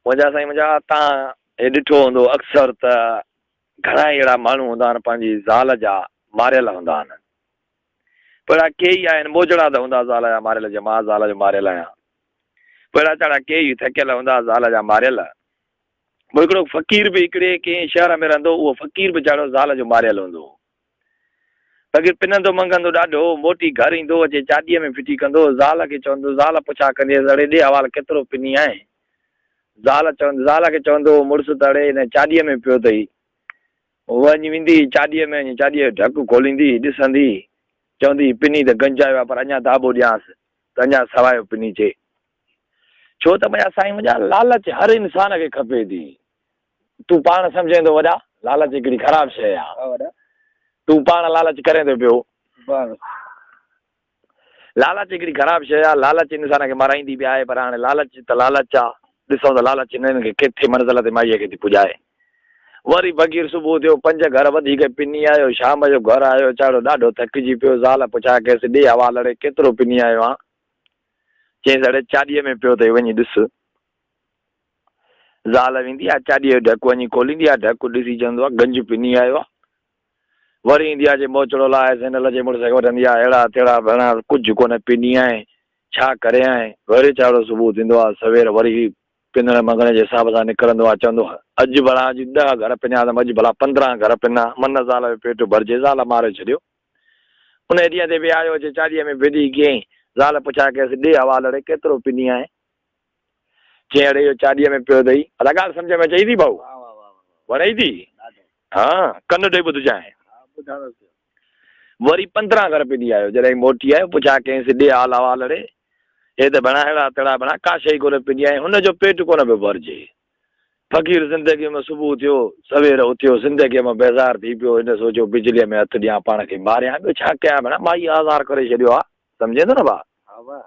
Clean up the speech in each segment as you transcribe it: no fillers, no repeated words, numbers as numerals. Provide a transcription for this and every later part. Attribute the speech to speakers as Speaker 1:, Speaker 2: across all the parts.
Speaker 1: मुंहिंजा साईं मुंहिंजा तव्हां हे ॾिठो हूंदो अक्सर त घणा अहिड़ा माण्हू हूंदा आहिनि पंहिंजी ज़ाल जा मारियल हूंदा आहिनि पर कई आहिनि मोजड़ा त हूंदा ज़ाल जा मारियल जे मां ज़ाल जो मारियल आहियां पर अहिड़ा कई थकियल हूंदा ज़ाल जा मारियल पोइ हिकिड़ो फ़क़ीर बि हिकिड़े कंहिं शहर में रहंदो उहो फ़क़ीर बि वीचारो ज़ाल जो मारियल हूंदो फ़क़ीर पिनंदो मंगंदो ॾाढो मोटी घर ईंदो अचे चाॾीअ में फिटी कंदो ज़ाल खे चवंदो ज़ाल पुछा कंदी अड़े ॾे हवाल केतिरो पिनी आहे ज़ाल खे चवंदो मुड़ुसु त अड़े हिन चाॾीअ में पियो अथई वञी वेंदी चाॾीअ में वञी चाॾीअ जो ढकु खोलींदी ॾिसंदी चवंदी पिनी त गंजायो आहे पर अञा दाॿो ॾियांसि त अञा सवाइ पिनी चे छो त मुंहिंजा साईं मुंहिंजा लालच हर इंसान खे खपे थी तूं पाण सम्झेंदो वॾा लालच हिकिड़ी ख़राबु शइ आहे तूं पाण लालच करे थो पियो लालच हिकिड़ी ख़राबु शइ आहे लालच इंसान खे माराईंदी बि आहे पर हाणे लालच त लालच आहे ॾिसूं त लालच हिननि खे किथे मंज़िल ते माईअ खे थी पुॼाए वरी फ़क़ीर सुबुह थियो 5 घर वधीक पिनी आयो शाम जो घर आयो वीचारो ॾाढो थकिजी पियो ज़ाल पुछा कयसि ॾे हवाल अड़े केतिरो पिनी आयो आहे चयईंसि अड़े चाॾीअ में पियो अथई वञी ॾिस ज़ाल वेंदी आहे चाॾीअ जो ढकु वञी खोलींदी आहे ढकु ॾिसी चवंदो आहे गंज पिनी आयो आहे वरी ईंदी आहे जे मोचड़ो लाहियसि हिन लजे मुड़ुस खे वठंदी आहे अहिड़ा तेड़ा भेणा कुझु कोन पिनी आहे छा करे आहीं वरी चाड़ो सुबुह थींदो आहे सवेर वरी पिनण मंगण जे हिसाब सां निकिरंदो आहे चवंदो अॼु भला अॼु 10 घर पिनिया त अॼु भला 15 घर पिना मन ज़ाल जो पेट भरिजे ज़ाल मारे छॾियो उन ॾींहं ते बि आयो अचे चाॾीअ में फिटी कयईं ज़ाल पुछा कयसि ॾे हवाल अड़े केतिरो पिनी आहे चई अड़े इहो चाॾीअ में पियो अथई अला ॻाल्हि सम्झ में अचई थी भाऊ वणई थी हा कन ॾेई ॿुधजांइ वरी 15 घर पिनी आयो जॾहिं मोटी आयो पुछा कयईंसि ॾे हाल हवाल अड़े हे त भेणा अहिड़ा तेड़ा भेणा का शइ कोन पिनी आहे हुनजो पेट कोन पियो भरिजे फ़क़ीर ज़िंदगीअ में सुबुह थियो सवेर उथियो ज़िंदगीअ में बेज़ार थी पियो हिन सोचियो बिजलीअ में हथु ॾियां पाण खे मारियां ॿियो छा कयां भेणा माई आज़ार करे छॾियो आहे सम्झे थो न भाउ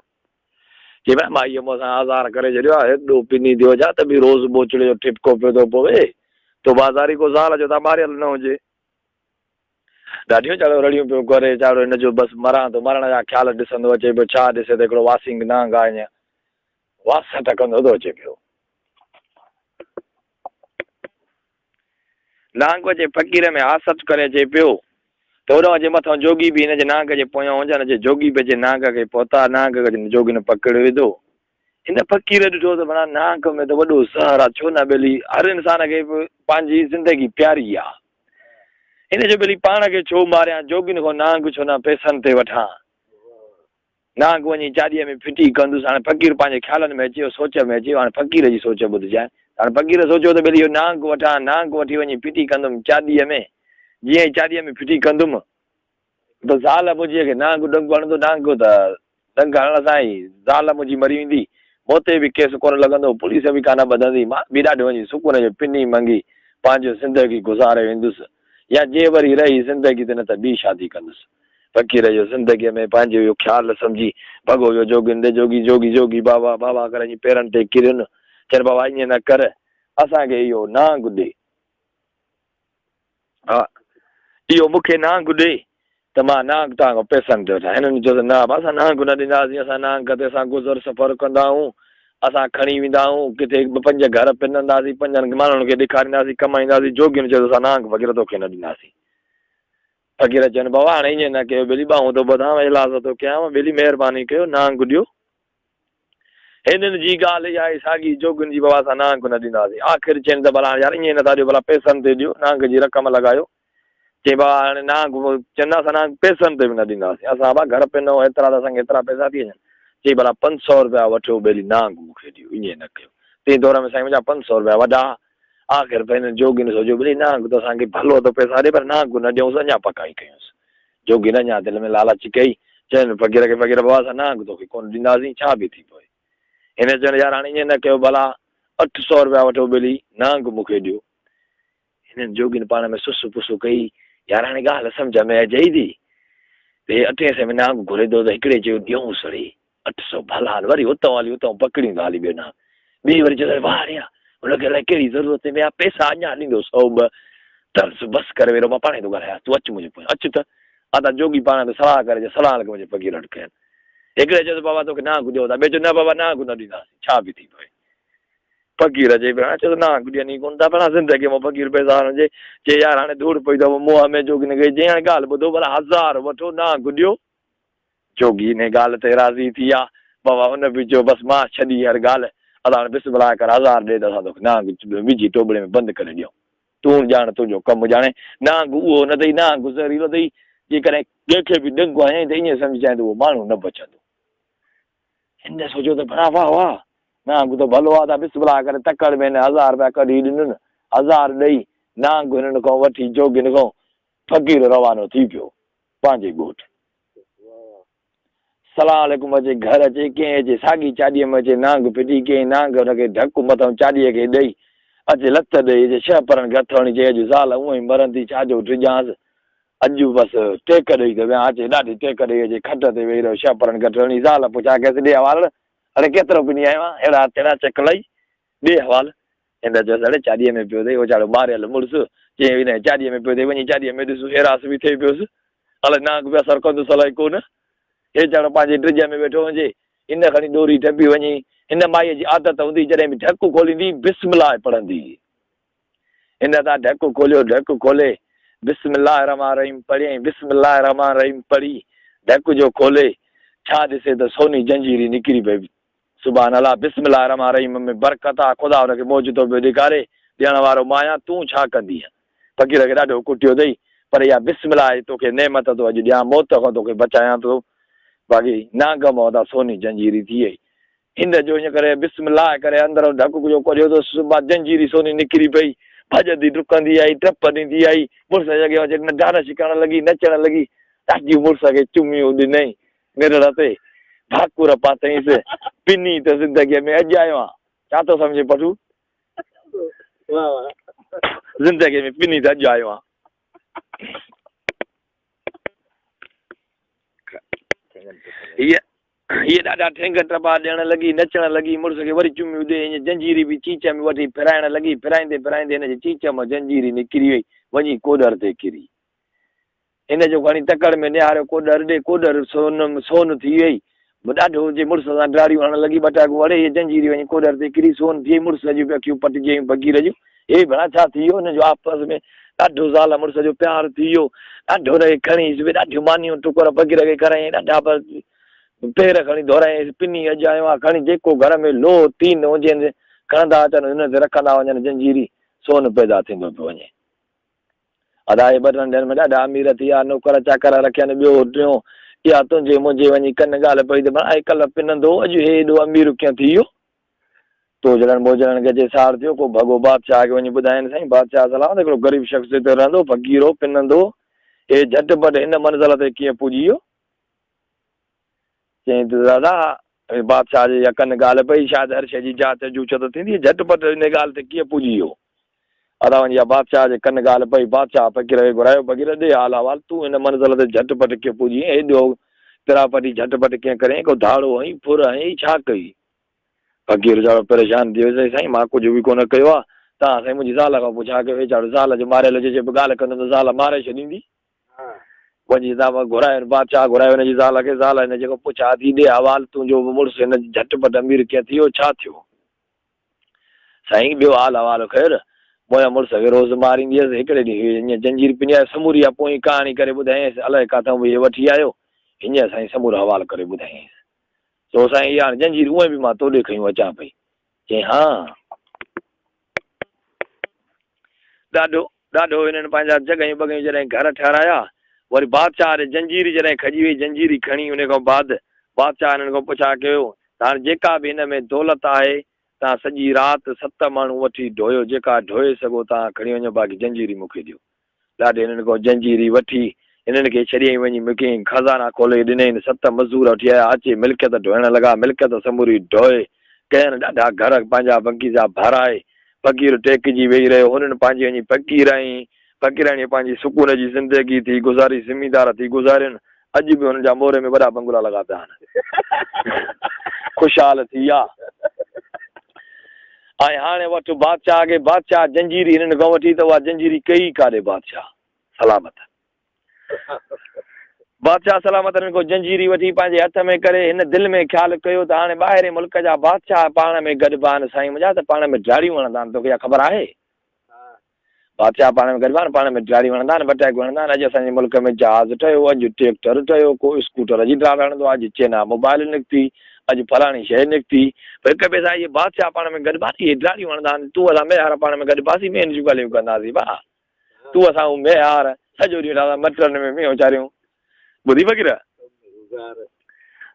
Speaker 1: चई भेणा माईअ मूंसां आज़ार करे छॾियो आहे हेॾो पिनी थियो जा त बि रोज़ बोचड़े जो ठिपको पियो थो पवे तो बाज़ारी को ज़ाल जो त मारियल न हुजे ॾाढियूं चाड़ो रड़ियूं पियो करे चाड़ो हिनजो बसि मरां थो मरण जा ख़्याल ॾिसंदो अचे पियो छा ॾिसे त हिकिड़ो वासिंग नांग आहे हीअं वास टकंदो थो अचे पियो नांग जे फ़क़ीर में हासत करे अचे पियो त होॾो जे मथां जोगी बि हिनजे नांग जे पोयां हुजनि जे जोगी बि जे नांग खे पहुता नांग जोगी ने पकड़े विधो हिन फ़क़ीर ॾिठो त भला नांग में त वॾो सहर आहे छो न ॿेली हर इंसान खे पंहिंजी ज़िंदगी प्यारी आहे हिन जो ॿेली पाण खे छो मारियां जोगिन खां नांग छो न पैसनि ते वठां नांग वञी चाॾीअ में फिटी कंदुसि हाणे फ़क़ीर पंहिंजे ख़्यालनि में अची सोच में अची हाणे फ़क़ीर जी सोच ॿुधिजांइ हाणे फ़क़ीर सोचियो त ॿेली इहो नांग वठां नांग वठी वञी फिटी कंदुमि चाॾीअ में जीअं ई चाॾीअ में फिटी कंदुमि त ज़ाल मुंहिंजीअ खे नांग डंग हणंदो नांग त डंग हणण सां ई ज़ाल मुंहिंजी मरी वेंदी मोते बि केस कोन लॻंदो पुलिस बि कान ॿधंदी मां बि ॾाढो वञी सुकून जो पिनी मंगी पंहिंजो ज़िंदगी गुज़ारे वेंदुसि या जे वरी रही ज़िंदगी त न त ॿी शादी कंदुसि फ़क़ीर जो ज़िंदगीअ में पंहिंजो इहो ख़्यालु सम्झी भॻो वियो जोगिन ते जोगी जोगी जोगी बाबा बाबा करे पेरनि ते किरियुनि चइनि बाबा ईअं न कर असांखे इहो नांग ॾे हा इहो मूंखे नांग ॾे त मां नांग तव्हां खां पैसनि ते वठां हिननि चयो त न असां नांग न ॾींदासीं असां नांग ते असां गुज़र सफ़र कंदा आहियूं असां खणी वेंदा आहियूं किथे 5 घर पिनंदासीं 5 माण्हुनि खे ॾेखारींदासीं कमाईंदासीं जोगियुनि चयो असां नांग वग़ैरह तोखे न ॾींदासीं फ़क़ीर चवनि बाबा हाणे ईअं न कयो ॿेली ॿाहूं थो ॿधां इलाज थो कयांव ॿेली महिरबानी कयो नांग ॾियो हिननि जी ॻाल्हि इहा आहे साॻी जोगियुनि जी बाबा असां नांग न ॾींदासीं आख़िर चइनि त भला यार ईअं नथा ॾियो भला पैसनि ते ॾियो नांग जी रक़म लॻायो चई बाबा हाणे नांग चवंदा असां नांग पैसनि ते बि न ॾींदासीं असां बाबा घर पिनो एतिरा त असांखे एतिरा पैसा थी वञनि चई भला 500 रुपया वठो ॿेली नांग मूंखे ॾियो ईअं न कयो तंहिं दौर में साईं मुंहिंजा 500 रुपया वॾा आख़िर पंहिंजे जोगी ने सोचियो ॿेली नांग त असांखे भलो त पैसा ॾे पर नांग न ॾियूंसि अञा पकाई कयूंसि जोगी न अञा दिलि में लालच कई चइनि फ़क़ीर खे फ़क़ीर बाबा असां नांग तोखे कोन ॾींदासीं छा बि थी पए हिन चवनि यार हाणे ईअं न कयो भला 800 रुपया वठो ॿेली नांग मूंखे ॾियो हिननि जोगियुनि पाण में सुसु पुसु कई यार हाणे ॻाल्हि सम्झ में अचई थी हे 800 में नांग घुरे थो त हिकिड़े चयो ॾियूंसि वरी 800 भला हल वरी उतां हली उतां पकड़ींदा हली ॿियो नांग ॿी वरी चयो वाह अड़िया हुनखे अलाए कहिड़ी ज़रूरत में पैसा अञा ॾींदो 100 ॿ तर्स बसि करे वेरो मां पाणे थो ॻाल्हायां तूं अचु मुंहिंजे पोयां अचु त अदा जोगी पाण में सलाह करे सलाह लॻे मुंहिंजे फ़क़ीर अटकनि हिकिड़े चयो बाबा तोखे नांग ॾियो था ॿियो चयो न बाबा नांग न ॾींदासीं छा बि थी पए फकीर जे भेण चयो ना गुडिया नी कोन था पर जिंदगी में फकीर पैसा जे जे यार हाणे धूड़ पई अथव मुंहं में जोगी ने जे हाणे ॻाल्हि ॿुधो भला 1000 वठो ना गुडियो जोगी ने ॻाल्हि ते राज़ी थी विया बाबा हुन बि चयो बसि मां छॾी हर ॻाल्हि असां हाणे बिस्मिल्लाह कर 1000 ॾे त असां तोखे नांग विझी टोबड़े में बंदि करे ॾियूं तूं ॼाण तुंहिंजो कमु ॼाणे नांग उहो न अथई नांग ज़हरीलो अथई जेकॾहिं कंहिंखे बि ॾंग आहे त ईअं सम्झी चाहे त उहो माण्हू न बचंदो हिन सोचियो त भला वाह वाह नांग त भलो आहे त बिस्मिल्लाह करे तकड़ में 1000 रुपया कढी ॾिननि 1000 ॾेई नांग हिननि खां वठी जोगिन खां फ़क़ीर रवानो थी पियो पंहिंजे ॻोठु सलाम अलैकुम अचे घर अचे कंहिं अचे साॻी चाॾीअ में अचे नांग फिटी कंहिं नांग हुनखे ढकु मथां चाॾीअ खे ॾेई अचे लत ॾेई अचे 6 परनि खे हथ हणी चई अॼु ज़ाल हूअं ई मरंदी छाजो टिजांसि अॼु बसि टेक ॾेई त विया अचे ॾाढी टेक ॾेई अचे खट ते वेही रहियो 6 परनि खे हणी ज़ाल पुछा केसि ॾे हवाल अड़े केतिरो पिनी आयो आहे अहिड़ा तेड़ा चकलाई ॾे हवाल हिन चयोसि अड़े चाॾीअ में पियो अथई वीचारो मारियल मुड़ुसु चई हिन चाॾीअ में पियो अथई वञी चाॾीअ में ॾिसो एरास बि थिए पियोसि अलाए नांग बि असरु कंदुसि अलाए कोन हे ॼण पंहिंजे ड्रिज में वेठो हुजे इन खणी डोरी टपी वञी हिन माईअ जी आदत हूंदी जॾहिं बि ढकु खोलींदी बिस्मिल्लाह पढ़ंदी हिन तां ढकु खोलियो ढकु खोले बिस्मिल्लाह रहमान रहीम पढ़ियईं बिस्मिल्लाह रहमान रहीम पढ़ी ढकु जो खोले छा ॾिसे त सोनी जंजीरी निकिरी पई सुभान अल्लाह बिस्मिल्लाह रहमान रहीम में बरकत आहे ख़ुदा हुनखे मौज थो पियो ॾेखारे ॾियण वारो माया तूं छा कंदी फ़क़ीर खे ॾाढो कुटियो अथई पर इहा बिस्मिल्लाह तोखे नेमत थो अॼु ॾियां मौत खां तोखे बचायां थो बाक़ी नांग मौत सोनी जंजीरी थी वई हिन जो इन करे बिस्मिल्लाह करे अंदरि ढकु जो खोलियो त सुबुह जंजीरी सोनी निकिरी पई भॼंदी डुकंदी आई टप ॾींदी आई मुड़ुस जॻह अचे डार छिकण लॻी नचण लॻी ॾाढी मुड़ुस खे चुमियूं ॾिनई मिरड़ ते भाकुर पातईंसि पिनी त ज़िंदगीअ में अॼु आयो आहे छा थो सम्झे पटू ज़िंदगीअ में पिनी त अॼु आयो आहे हीअ ॾाढा ठेंग टपा ॾियण लॻी नचण लॻी मुड़ुस खे वरी चुमियूं ॾे हीअं जंजीरी बि चीच में वठी फिराइण लॻी फिराईंदे फिराईंदे हिनजी चीच मां जंजीरी निकिरी वई वञी कोडर ते किरी हिन जो खणी तकड़ में निहारियो कोडर ॾे कोडर सोन थी वई ॾाढो हुजे मुड़ुस सां डारियूं हणण लॻी ॿटाको अड़े हीअ जंजीरी वञी कोडर ते किरी सोन थी मुड़ुस जूं अखियूं पटिजी फ़क़ीर जूं हे भला छा थी वियो हुनजो आपस में ॾाढो ज़ाल मुड़ुस जो प्यारु थी वियो ॾाढो हुनखे खणी ॾाढियूं मानियूं टुकर फ़क़ीर खे कराईं ॾाढा पेर खणी दौड़ाईं पिनी अॼु आयो आहे खणी जेको घर में लो तीन हुजनि खणंदा अचनि हिन ते रखंदा वञनि जंजीरी सोन पैदा थींदो पियो वञे अदाए 2 ॾींहंनि में ॾाढा अमीर थी विया नौकर चाकर रखियनि ॿियो टियों इहा तुंहिंजे मुंहिंजे वञी कन ॻाल्हि पई त भला कल्ह पिनंदो अॼु हेॾो अमीर कीअं थी वियो तो जड़नि मोजड़नि खे जे सार थियो को भॻो बादशाह खे वञी ॿुधाइनि साईं बादशाह सलाह हिकिड़ो ग़रीब शख़्स हिते रहंदो फ़क़ीरो पिनंदो हे झटिपटि हिन मंज़िल ते कीअं पुॼी वियो चई त दादा बादशाह जे यकनि ॻाल्हि पई शायदि हर शइ जी जांच जूच त थींदी झटिपटि हिन ॻाल्हि ते कीअं पुॼी वियो अदा वञी बादशाह जे कन ॻाल्हि पई बादशाह फ़क़ीर खे घुरायो फ़क़ीर ॾे हाल अहिवाल तूं हिन मंज़िल ते झटिपटि कीअं पुॼी हेॾो तिरापटी झटिपटि कीअं करे को धाड़ो हईं फुर हईं छा कई फ़क़ीर वीचारो परेशान थी वियो साईं मां कुझु बि कोन कयो आहे तव्हां साईं मुंहिंजी ज़ाल खां पुछा कयो वीचारो ज़ाल जो मारियल हुजे बि ॻाल्हि कंदुमि त ज़ाल मारे छॾींदी वञी तव्हां घुरायो बादशाह घुरायो हिनजी ज़ाल खे ज़ाल हिन जेको पुछा थी ॾे हवाल तुंहिंजो मुड़ुसु हिन झटिपटि अमीर कीअं थी वियो छा थियो साईं ॿियो हाल अहिवाल ख़ैरु मुंहिंजा मुड़ुस खे रोज़ु मारींदी हुयसि हिकिड़े ॾींहुं हीअं जंजीर पिनी आहे समूरी आहे पोइ कहाणी करे ॿुधायसि अलाए किथां बि वठी आयो हीअं साईं समूरो हवाल करे ॿुधायसि सो साईं इहा जंजीर उहे बि मां तोॾे खयूं अचां पई चई हा ॾाढो ॾाढो हिननि पंहिंजा जॻहियूं बॻहियूं जॾहिं घर ठाहिराया वरी बादशाह ॾे जंजीरी जॾहिं खजी वई जंजीरी खणी उन खां बाद बादशाह हिननि खां पुछा कयो हाणे जेका बि हिन में दौलत आहे तव्हां सॼी राति 7 माण्हू वठी ढोयो जेका ढोए सघो तव्हां खणी वञो बाक़ी जंजीरी मूंखे ॾियो ॾाढे हिननि खां जंजीरी वठी हिननि खे छॾियईं वञी मूंखे खज़ाना खोले ॾिनई 7 मज़दूर वठी आया अचे मिल्कियत ढोइण लॻा मिल्कियत समूरी ढोए कयनि ॾाढा घर पंहिंजा बगीचा भराए फ़क़ीर टेकिजी वेही रहियो हुननि पंहिंजी वञी फ़क़ीराणी पंहिंजी सुकून जी ज़िंदगी थी गुज़ारी ज़मींदार थी गुज़ारियुनि अॼु बि हुननि जा मोरे में वॾा बंगला लॻा पिया आहिनि ख़ुशहाल थी विया ऐं हाणे वठि बादशाह खे बादशाह जंजीरी हिननि खां वठी त उहा जंजीरी कई काॾे बादशाह सलामत बादशाह सलामत को जंजीरी वठी पंहिंजे हथ में करे हिन दिलि में ख़्यालु कयो त हाणे ॿाहिरि मुल्क जा बादशाह पाण में गॾु आहिनि साईं मुंहिंजा त पाण में ॾाढी वणंदा आहिनि तोखे इहा ख़बर आहे बादशाह पाण में गॾु आहिनि पाण में ॾाढी वणंदा आहिनि ॿ टैक वणंदा आहिनि अॼु असांजे मुल्क में जहाज़ ठहियो अॼु ट्रैक्टर ठहियो को स्कूटर जी ड्राइवर हणंदो आहे अॼु चेना मोबाइल निकिती अॼु फलाणी शइ निकिती हिक ॿिए सां इहे बादशाह पाण में गॾु इहे ॾाढी वणंदा आहिनि तूं असां मेहार पाण में गॾु पासी में जूं ॻाल्हियूं कंदासीं भाउ तूं असां मेहार सॼो ॾींहुं रहंदा मटरनि में मींहुं वीचारियूं ॿुधी फ़क़ीर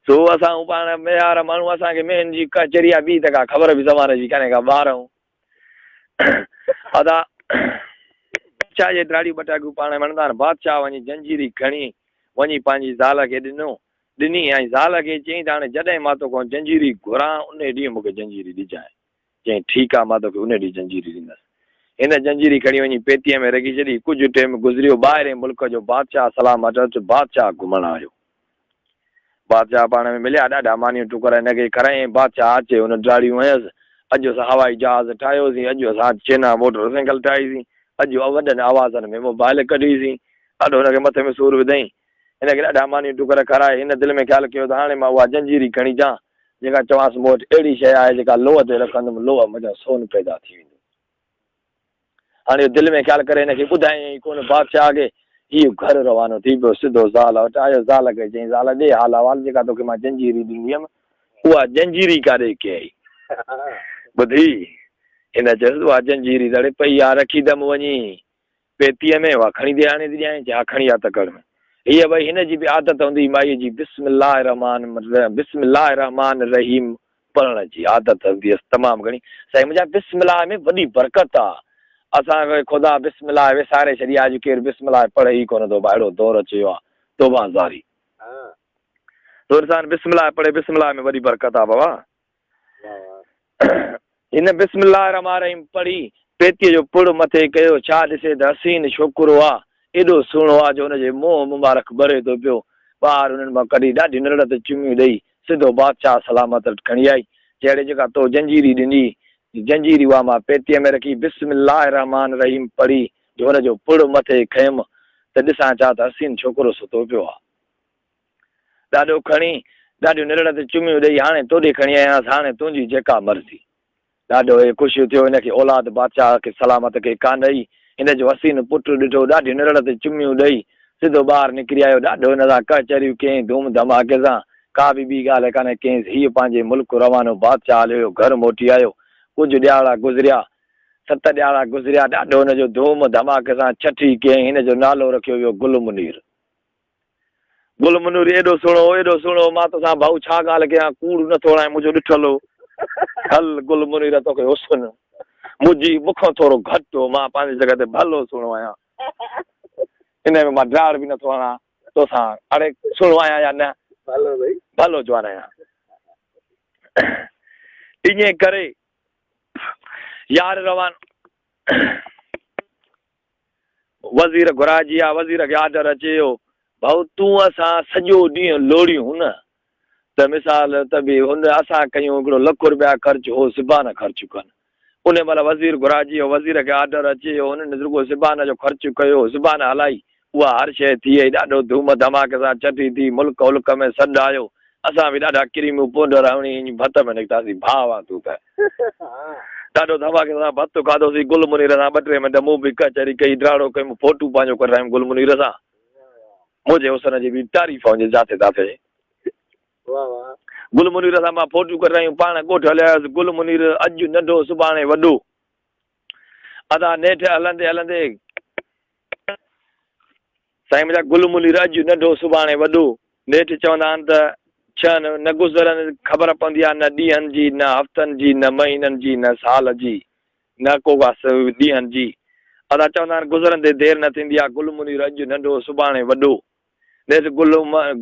Speaker 1: सो असां पाण मेहार माण्हू असांखे मेहन जी कचरी आहे ॿी त का ख़बर बि ज़माने जी कान्हे का ॿार अदा बादशाह जे ॾाढी बटाकूं पाण वणंदा आहिनि बादशाह वञी जंजीरी खणी वञी पंहिंजी ज़ाल खे ॾिनी ऐं ज़ाल खे चयईं त हाणे जॾहिं मां तोखां जंजीरी घुरां उन ॾींहुं मूंखे जंजीरी ॾिजांइ चयईं ठीकु आहे मां तोखे उन ॾींहुं जंजीरी ॾींदुसि हिन जंजीरी खणी वञी पेतीअ में रखी छॾी कुझु टाइम गुज़रियो ॿाहिरि मुल्क जो बादशाह सलामत बादशाह घुमण आयो बादशाह पाण में मिलिया ॾाढा मानियूं टुकर हिनखे कराई बादशाह अचे हुन ॾाढ़ियूं हयसि अॼु असां हवाई जहाज़ ठाहियोसीं अॼु असां चेना मोटर साइकिल ठाहीसीं अॼु वॾनि आवाज़नि में मोबाइल कढीसीं ॾाढो हुनखे मथे में सूरु विधईं हिनखे ॾाढा मानियूं टुकर कराए हिन दिलि में ख़्यालु कयो त हाणे मां उहा जंजीरी खणी अचां जेका चवांसि मूं वटि अहिड़ी शइ आहे जेका लोह ते रखंदुमि लोह मुंहिंजो सोन पैदा थी वेंदो हाणे दिलि में ख़्यालु करे हिनखे ॿुधायईं कोन बादशाह खे इहो घर रवानो थी पियो सिधो ज़ाल वटि आयो ज़ाल खे चई ज़ाल ॾे हाल अहिवाल जेका तोखे मां जंजीरी ॾिनी हुयमि उहा जंजीरी काॾे कयई ॿुधी हिन चयसि उहा जंजीरी दड़े पई आहे रखींदमि वञी पेतीअ में उहा खणी दे आणे थी ॾियां छा खणी आहे तकड़ में हीअ भई हिनजी बि आदत हूंदी माईअ जी बिस्मिल्लाह रहमान रहीम पढ़ण जी आदत हूंदी हुअसि तमामु घणी साईं मुंहिंजा बिस्मिल्लाह में वॾी बरकत आहे असांखे ख़ुदा बिस्मिल्लाह विसारे छॾी आहे अॼु केरु बिस्मिल्लाह पढ़े ई कोन थो अहिड़ो दौरु अची वियो आहे तौबा ज़ारी तो इंसान बिस्मिल्लाह पढ़े बिस्मिल्लाह में वॾी बरकत आहे बाबा हिन बिस्मिल्लाह रहमान रहीम पढ़ी पेतीअ जो पुड़ मथे कयो छा ॾिसे त हसीन छोकिरो आहे एॾो सुहिणो आहे जो हुनजे मुंहुं मुबारक भरे थो पियो ॿार हुननि मां कढी ॾाढी निरड़ ते चुमियूं ॾेई सिधो बादशाह सलामत खणी आई जहिड़े जेका तो जंजीरी ॾिनी जंजीरी उहा मां पेतीअ में रखी बिस्मिल्लाह रहमान रहीम पढ़ी जो हुनजो पुड़ मथे खयमि त ॾिसां छा त हसीन छोकिरो सुतो पियो आहे ॾाढो खणी ॾाढियूं निरड़ ते चुमियूं ॾेई हाणे तोॾे खणी आयासीं हाणे तुंहिंजी जेका मर्ज़ी ॾाढो ख़ुशि थियो हिनखे औलाद बादशाह खे सलामत खे कान ॾेई हिनजो हसीन पुटु ॾिठो ॾाढी निरड़ ते चुमियूं ॾेई सिधो ॿाहिरि निकिरी आयो ॾाढो हिन सां कचरियूं कयईं धूम धमाके सां का बि ॿी ॻाल्हि कान्हे कयईंसि हीअ पंहिंजे मुल्क रवानो बादशाह हलियो घर मोटी आयो कुझु ॾियारा गुज़रिया 7 ॾियारा गुज़रिया ॾाढो हुनजो धूम धमाके सां छठी कयईं हिनजो नालो रखियो वियो गुल मुनीर एॾो सुहिणो मां तोसां भाऊ छा ॻाल्हि कयां कूड़ नथो हणाए मुंहिंजो ॾिठल हो हल गुल मुनीर तोखे हुसन मुंहिंजी मूंखां थोरो घटि हो मां पंहिंजी जॻह ते भलो सुहिणो आहियां हिन में मां ड्रार बि नथो हणां तोसां अड़े सुहिणो आहियां या न भलो भई भलो जवान आहियां ईअं करे यार रवान वज़ीर घुराइजी आहे वज़ीर खे आर्डर अचे वियो भाऊ तूं असां सॼो ॾींहुं लोड़ियूं न त मिसाल त बि हुन असां कयूं हिकिड़ो ₹1,00,000 ख़र्चु हो सिबान ख़र्चु कनि उन महिल वज़ीर घुराइजी वियो वज़ीर खे आर्डर अची वियो हुननि रुॻो सिबान जो ख़र्चु कयो सिबान हलाई उहा हर शइ थी वई ॾाढो धूम धमाके सां छठी थी मुल्क उल्क में सॾु आयो असां बि ॾाढा क्रीमूं पाउडर हणी भत में निकितासीं भाउ आहे तूं त ॾाढो धमाके सां भत खाधोसीं गुल मुनीर सां 2-3 मिंट मूं बि कचहरी कई ड्राड़ो कयूं फोटू पंहिंजो करायूं गुल मुनीर सां मुंहिंजे हुसन जी बि तारीफ़ हुजे जाते ताते गुल मुनीर सां मां फोटू करायूं पाण ॻोठ हलियासीं गुल मुनीर अॼु नंढो सुभाणे वॾो अदा नेठि हलंदे हलंदे साईं मुंहिंजा गुल मुनीर अॼु नंढो सुभाणे वॾो नेठि चवंदा आहिनि त छह न गुज़रनि ख़बर पवंदी आहे न ॾींहंनि जी न हफ़्तनि जी न महीननि जी न साल जी न को ॾींहंनि जी अदा चवंदा आहिनि गुज़रंदे देरि न थींदी आहे गुल मुनीर अॼु नंढो सुभाणे वॾो नेठि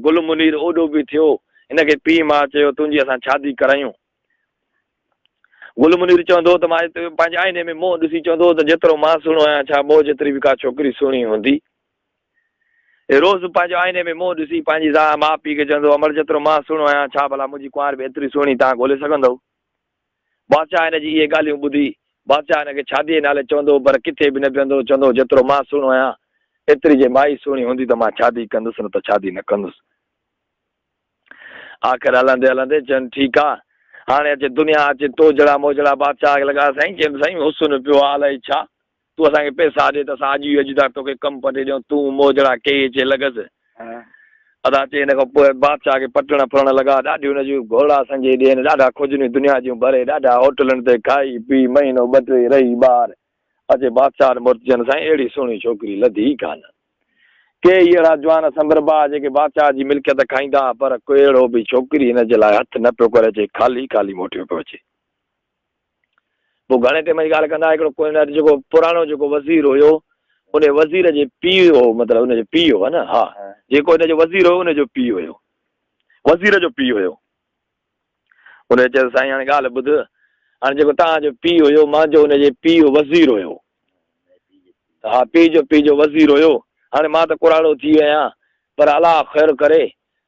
Speaker 1: गुल मुनीर ओॾो बि थियो हिनखे पीउ मां चयो तुंहिंजी असां शादी करायूं गुल मुनीर चवंदो त मां पंहिंजे आईने में मुंहुं ॾिसी चवंदो त जेतिरो मां सुहिणो आहियां छा मूं जेतिरी बि का छोकिरी सुहिणी हूंदी रोज़ पंहिंजे आईने में मुंहुं ॾिसी पंहिंजी माउ पीउ खे चवंदो अमर जेतिरो मां सुहिणो आहियां छा भला मुंहिंजी कुंवार बि एतिरी सुहिणी तव्हां ॻोल्हे सघंदव बादशाह हिनजी इहे ॻाल्हियूं ॿुधी बादशाह हिनखे शादीअ नाले चवंदो पर किथे बि न बीहंदो चवंदो जेतिरो मां सुहिणो आहियां एतिरी जे माई सुहिणी हूंदी त मां शादी कंदुसि, न त शादी न कंदुसि। आख़िर हलंदे हलंदे चवनि ठीकु आहे, हाणे अचे दुनिया अचे तोजड़ा मोजड़ा बादशाह लॻा साईं, चयनि साईं हुस्न पियो आहे अलाए छा, तूं असांखे पैसा ॾे त असां अॼु ई था तोखे कमु पटे ॾियूं, तूं मोजड़ा के अचे लॻसि। अदा चई हिन खां पोइ बादशाह खे पटण फरण लॻा, ॾाढी हुनजूं घोड़ा संजय ॾियनि, ॾाढा खुजनियूं दुनिया जूं भरे, ॾाढा होटलनि ते खाई पी महीनो ॿ टे रही ॿार अचे बादशाह मुर्चनि साईं अहिड़ी सुहिणी छोकिरी लधी ई कान। के अहिड़ा जवान संभरबा जेके बादशाह जी मिल्कियत खाईंदा, पर कोई अहिड़ो बि छोकिरी हिन जे लाइ हथु न पियो करे अचे, ख़ाली ख़ाली मोटियो पियो अचे। पोइ घणे टाइम जी ॻाल्हि कंदा, हिकिड़ो कोई न जेको पुराणो जेको वज़ीर हुयो, उन वज़ीर जे पीउ हो, मतिलबु हुनजो पीउ हो न, हा जेको हिनजो वज़ीर हुयो उनजो पीउ हुयो, वज़ीर जो पीउ हुयो। उन चयो साईं हाणे ॻाल्हि ॿुध, हाणे जेको तव्हांजो पीउ हुयो, मुंहिंजो हुनजे पीउ वज़ीर हुयो, हा पीउ जो वज़ीर हुयो। हाणे मां त कुराड़ो थी वियो आहियां, पर अलाह ख़ैरु करे,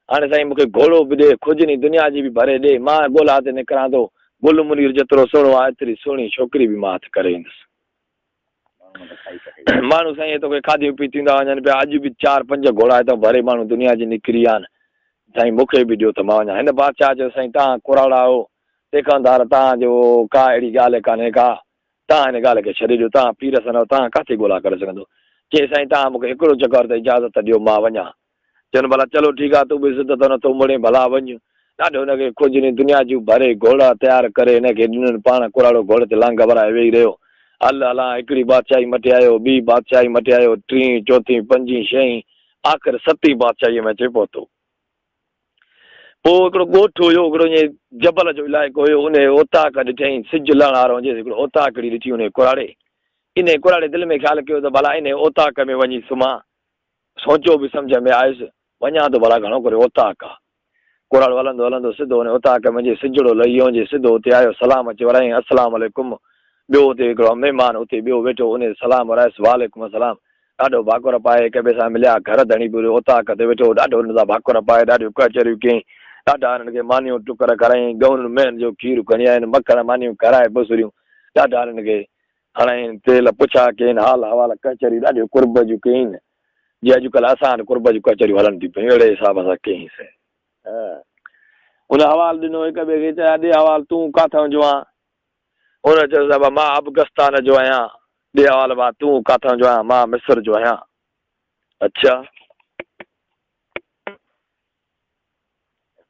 Speaker 1: हाणे साईं मूंखे घोड़ो बि ॾे, खुजनी दुनिया जी बि भरे ॾे, मां ॻोल्हा ते निकिरां थो, गुल मुनीर जेतिरो सुहिणो आहे एतिरी सुहिणी छोकिरी बि मां हथु करे ईंदुसि। माण्हू साईं तोखे खाधियूं पीतियूं था वञनि पिया, अॼु बि 4-5 घोड़ा हितां भरे माण्हू दुनिया जी निकिरी विया आहिनि, साईं मूंखे बि ॾियो त मां वञा। हिन बादशाह चयो साईं तव्हां कुराड़ा हो, तंहिंखां तव्हांजो का अहिड़ी ॻाल्हि कान्हे का, तव्हां हिन ॻाल्हि खे छॾे ॾियो, तव्हां पीर सनो, तव्हां किथे ॻोल्हा करे सघंदो। चई साईं तव्हां मूंखे हिकिड़ो चकर त इजाज़त ॾियो मां वञा। चवनि भला चलो ठीकु आहे, तूं बि ज़िद त नथो मुड़े, भला वञु। ॾाढो हुनखे खुजनी दुनिया जूं भरे घोड़ा तयारु करे हिनखे ॾिननि, पाण कुराड़ो घोड़े ते लांग भराए वेही रहियो, हल हलां हिकिड़ी बादशाही मटे आयो, ॿी बादशाही मटे आयो, 3, 4, 5, 6, आख़िर 7 बादशाहीअ में अचे पहुतो। पोइ हिकिड़ो ॻोठु हुयो, हिकिड़ो ईअं जबल जो इलाइक़ो हुयो, उन ओताक ॾिठईं, सिजु लहण वारो हुजे, हिकिड़ो ओताकड़ी ॾिठी उन कुराड़े, इन कुराड़े दिलि में ख़्यालु कयो त भला इन ओताक में वञी सुम्हां। सोचियो बि सम्झ में आयुसि, वञा थो भला घणो करे ओताक आहे। कुराड़ो हलंदो हलंदो सिधो हुन ओताक में जे सिजड़ो लही वियो, जे सिधो उते आयो, सलाम अची वराई, अस्सलाम वालेकुम। ॿियो उते हिकिड़ो महिमान उते ॿियो वेठो, उन सलाम वरायसि, वालेकुम सलाम। ॾाढो भाकुर पाए हिक ॿिए सां मिलिया, घर धणी बि ओताक ते वेठो, ॾाढो हुन सां भाकुर पाए, ॾाढियूं कचरियूं कयईं, ॾाढा हिननि खे मानियूं टुकर कराई, गऊं मेहन जो खीरु खणी आहिनि, मखण मानियूं कराए बसरियूं, ॾाढा हिननि खे हणाईं, तेल पुछा कयनि, हाल हवाल कचरियूं ॾाढियूं कुर्ब जूं कयईं, जीअं अॼुकल्ह असां वटि कुर्ब जूं कचरियूं हलनि थियूं पियूं, अहिड़े हिसाब सां कयईंसि। हुन हवाल ॾिनो हिक ॿिए खे, चया ॾे हवाल तूं किथां जो आहीं? हुन चयो साहिबु मां अफगानिस्तान जो आहियां। ॾे हवाल भाउ तूं किथां जो आहियां? मां मिस्र जो आहियां। अच्छा,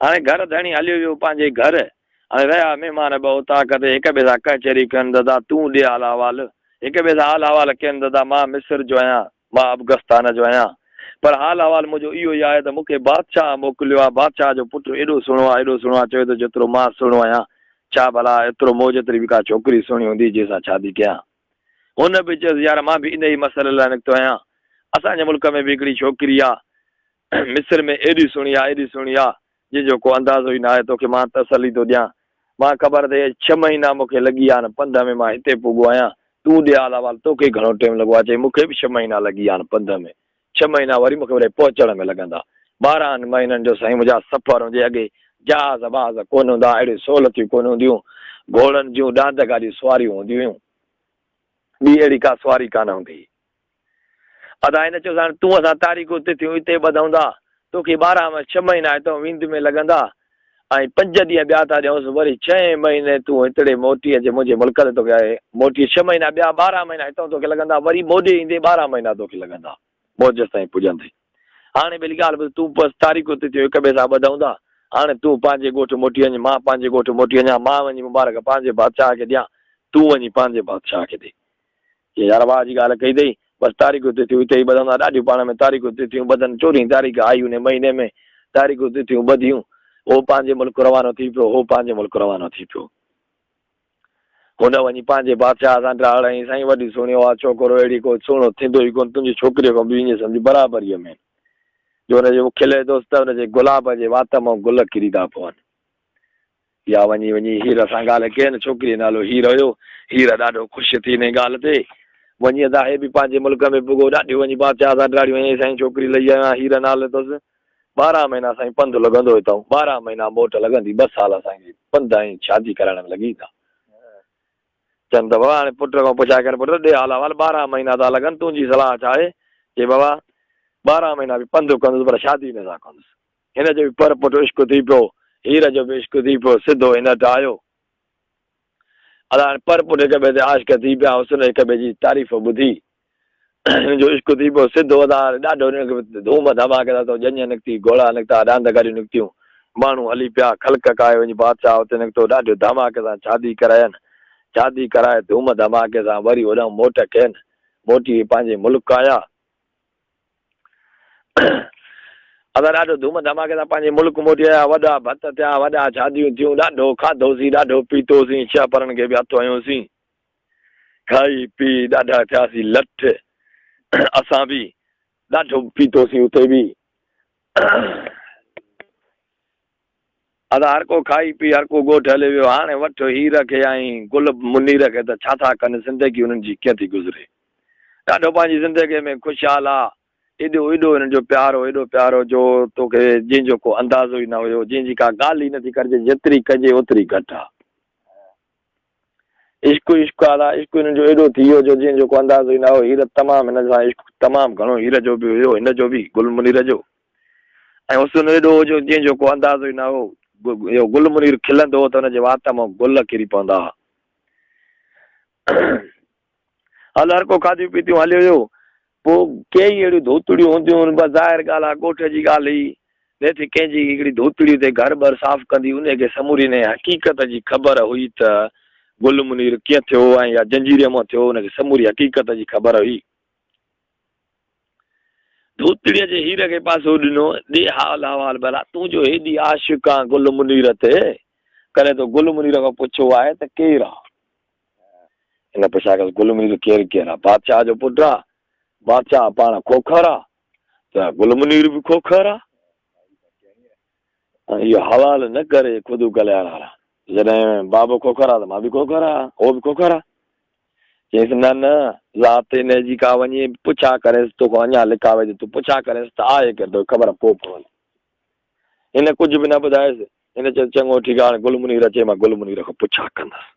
Speaker 1: हाणे घर धणी हलियो वियो पंहिंजे घर, हाणे रहिया महिमान ॿ उताक ते, हिक ॿिए सां कचहरी कनि, दादा तूं ॾे हाल हवाल, हिक ॿिए सां हाल हवाल कयनि, दादा मां मिस्र जो आहियां, मां अफगानिस्तान जो आहियां, पर हाल हवाल मुंहिंजो इहो ई आहे त मूंखे बादशाह मोकिलियो आहे, बादशाह जो पुटु एॾो सुहिणो आहे, एॾो सुहिणो आहे, चयो त जेतिरो मां सुहिणो आहियां, छा भला एतिरो मूं जेतिरी बि का छोकिरी सुहिणी हूंदी जंहिंसां शादी कयां। हुन बि चयोसि यार मां बि इन ई मसइले लाइ निकितो आहियां, असांजे मुल्क में बि हिकिड़ी छोकिरी आहे, मिस्र में एॾी सुहिणी आहे, एॾी सुहिणी आहे, जंहिंजो को अंदाज़ो ई न आहे, तोखे मां तसली थो ॾियां, मां ख़बर अथई 6 महीना मूंखे लॻी विया आहिनि पंध में, मां हिते पुॻो आहियां, तूं ॾे हाल हवाल तोखे घणो टाइम लॻो आहे? चई मूंखे बि 6 महीना लॻी विया आहिनि पंध में, 6 महीना वरी मूंखे वरी पहुचण में लॻंदा, 12 महीननि जो साईं मुंहिंजा सफ़र हुजे, अॻे जहाज़ वहाज़ कोन हूंदा, अहिड़ियूं सहूलियतूं कोन हूंदियूं, घोड़नि जूं डांद गाॾियूं सवारियूं हूंदियूं हुयूं, ॿी अहिड़ी का सवारी कान हूंदी। अदा हिन चयो हाणे तूं असां तारीख़ूं तिथियूं हिते ॿधूं था, तोखे 6 महीना हितां विंद में लॻंदा, ऐं 5 ॾींहं ॿिया था ॾियूंसि, वरी 6 महीने तूं हिते मोटी अचे मुंहिंजे मुल्क ते, तोखे मोटी 6 महीना ॿिया 12 महीना हितां तोखे लॻंदा, वरी मोॾे ईंदे 12 महीना तोखे लॻंदा मौज ताईं पुॼंदे। हाणे भली ॻाल्हि तूं बसि तारीख़ूं तिथियूं हिक ॿिए सां ॿधूं था, हाणे तूं पंहिंजे ॻोठु मोटी वञ, मां पंहिंजे ॻोठु मोटी वञा, मां वञी मुबारक पंहिंजे बादशाह खे ॾियां, तूं वञी पंहिंजे बादशाह खे ॾे। यार वाह जी ॻाल्हि कई अथई, बसि तारीख़ूं तिथियूं हिते ई ॿधंदा, ॾाढियूं पाण में तारीख़ूं तिथियूं ॿधनि, 14 तारीख़ आई उन महीने में, तारीख़ूं तिथियूं ॿधियूं, हो पंहिंजे मुल्क रवानो थी पियो, हो पंहिंजे मुल्क रवानो थी पियो। हुन वञी पंहिंजे बादशाह सां ॾाढ़ई, साईं वॾी सुहिणी आहे छोकिरो, अहिड़ी को सुहिणो थींदो ई कोन, तुंहिंजी छोकिरीअ खां बि ईअं सम्झि बराबरीअ में, जो हुनजो खिले दोस्त हुनजे गुलाब जे वात मां गुल किरी था पवनि। या वञी हीर सां ॻाल्हि कयनि, छोकिरीअ नालो हीर हुयो, हीर ॾाढो ख़ुशि थी हिन ॻाल्हि ते, वञी अदा हे बि पंहिंजे मुल्क में पुॻो, ॾाढियूं वञी बादशाह सां ॾाढियूं साईं छोकिरी लही आहियां, हीर नाले अथसि, 12 महीना साईं पंधु लॻंदो हितां, 12 महीना मोट लॻंदी, 2 साल असांखे पंध ऐं शादी कराइण में लॻी था। चवनि त बाबा हाणे पुट खां पुछाए करे, पुट ॾे हाल हवाल, 12 महीना था लॻनि, तुंहिंजी सलाह छा आहे? जे बाबा 12 महीना बि पंधु कंदुसि पर शादी न सां कंदुसि। हिन जो बि पर पुट इश्क थी पियो, हीर जो बि इश्क थी पियो, सिधो हिन वटि आयो। अला पर पुट हिक ॿिए ते आशिक़ थी पिया, हुस्न हिक ॿिए जी तारीफ़ ॿुधी हिन जो इश्क थी पियो, सिधो ॾाढो धूम धमाके सां ॼञ निकिती, घोड़ा निकिता, रांदगरियूं निकितियूं, माण्हू हली पिया, ख़लक काए वञी बादशाह हुते निकितो, ॾाढो धमाके सां शादी करायनि। शादी कराए धूम धमाके सां वरी होॾां मोट कयनि, मोटी पंहिंजे मुल्क आया। असां ॾाढो धूम धमाके सां पंहिंजे मुल्क मोटी आया, वॾा भत थिया, वॾा शादियूं थियूं, ॾाढो खाधोसीं, ॾाढो पीतोसीं, छह परनि खे बि हथु हयोसीं, खाई पी ॾाढा थियासीं लठ। असां बि ॾाढो पीतोसीं उते बि। अदा हर को खाई पी, हर को ॻोठु हले वियो। हाणे वठि हीर खे ऐं गुल मुनीर खे त छा था कनि, ज़िंदगी हुननि जी कीअं थी गुज़रे। ॾाढो पंहिंजी ज़िंदगीअ में ख़ुशहाल आहे, एॾो हिननि जो प्यारो, एॾो प्यारो जो तोखे जंहिंजो को अंदाज़ो ई न हुयो, जंहिंजी का ॻाल्हि ई नथी करिजे, जेतिरी कजे ओतिरी घटि आहे। इश्क आला, इश्क हिननि जो एॾो थी वियो जो जंहिंजो को अंदाज़ो ई न हो। हीर तमामु हिन सां इश्क तमामु घणो हीर जो बि हुयो, हिन जो बि गुल मुनीर जो, ऐं हुस्न एॾो हो जो जंहिंजो को अंदाज़ो ई न हो। इहो गुल मुनीर खिलंदो हो त हुनजे वात मां गुल किरी पवंदा हुआ। हल हर को खाधियूं पीतियूं हलियो वियो। पोइ कई अहिड़ियूं धोतड़ियूं हूंदियूं, बसि ज़ाहिर ॻाल्हि आहे, ॻोठ जी ॻाल्हि ई नेठि कंहिंजी हिकिड़ी धोतड़ी ते घर बर साफ़ु कंदी, उनखे समूरी ने हक़ीक़त जी ख़बर हुई त गुल मुनीर कीअं थियो ऐं या जंजीरे मां थियो, हुनखे समूरी हक़ीक़त जी ख़बर हुई। धोतड़ीअ जे हीर खे पासो ॾिनो, ॾे हाल अहवाल भला, तूं जो हेॾी आशिक़ आहे गुल मुनीर ते, करे तो गुल मुनीर खां पुछो आहे त केरु आहे। हिन पुछा कयोसि गुल मुनीर केरु केरु आहे? बादशाह जो पुटु आहे, बादशाह पाण खोखर आहे, त गुल मुनीर बि खोखर आहे। इहो हवालु न करे ख़ुदि कल्याण वारा, जॾहिं बाबो खोखर आहे त मां बि खोखर आहियां, उहो बि खोखर आहे। चईसि न न, ज़ात इन जी का वञी पुछा करेसि, तोखां अञा लिकावे तूं पुछा करेसि त आहे केरु, तोखे ख़बर पोइ पवंदी। हिन कुझु बि न ॿुधायसि। हिन चयो चङो ठीकु आहे, हाणे गुल मुनीर अचे, मां गुल मुनीर खां पुछा कंदुसि।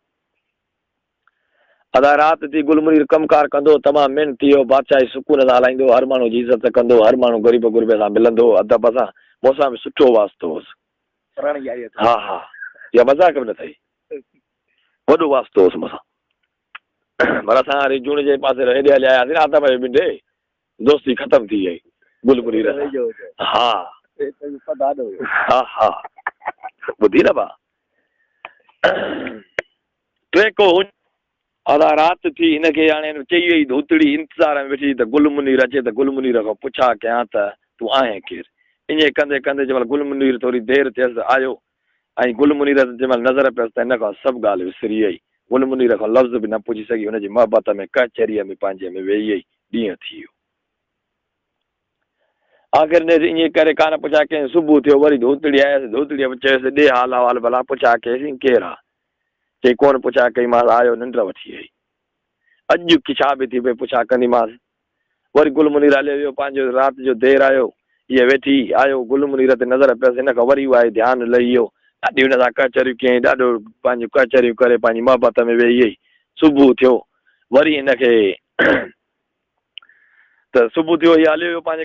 Speaker 1: अदा राति थी, गुल मुनीर कमकार कंदो, तमामु महिनती हो, बादशाही सुकून सां हलाईंदो, हर माण्हू जी इज़त कंदो, हर माण्हू ग़रीब गुरबे सां मिलंदो, अदब सां, मूंसां बि सुठो वास्तो हुउसि। हा हा, इहा मज़ाक बि न अथई, वॾो वास्तो हुउसि मूंसां। पर असां वरी जूण जे पासे हेॾे हलिया आयासीं न, आदम जे बिंडे दोस्ती ख़तमु थी वई गुल मुनीर। हा हा हा, ॿुधी न बा टे को अदा राति थी, हिनखे हाणे चई वई धोतड़ी इंतज़ार में वेठी त गुल मुनीर अचे त गुल मुनीर खां पुछा कयां त तूं आहीं केरु। ईअं कंदे कंदे जंहिं महिल गुल मुनीर थोरी देरि थियसि आयो, ऐं गुल मुनीर जंहिं महिल नज़र पियसि त हिन खां सभु ॻाल्हि विसरी वई। गुल मुनीर खां लफ़्ज़ बि न पुछी सघी, हुनजी मोहबत में कचहरीअ में पंहिंजे में वेही वई। ॾींहुं थी वियो। आख़िर ने ईअं करे कान पुछा कयईं। सुबुह थियो, वरी धोतड़ी आयसि, धोतड़ीअ चयसि ॾे हाल अहवाल भला पुछा कयईं केरु आहे। चई कोन पुछा कई, मां आयो निंड वठी वई, अॼु की छा बि थी पई पुछा कंदीमांसि। वरी गुल मुनीर हलियो वियो पंहिंजो, राति जो देरि आयो, इहे वेठी आयो, गुल मुनीर ते नज़र पियसि, हिन खां वरी उहा ध्यानु लही वियो, ॾाढी हुन सां कचहरियूं कयईं, ॾाढो पंहिंजूं कचहरियूं करे पंहिंजी मोहबत में वेही वई। सुबुह थियो, वरी हिनखे त सुबुह थियो, इहा हलियो वियो पंहिंजे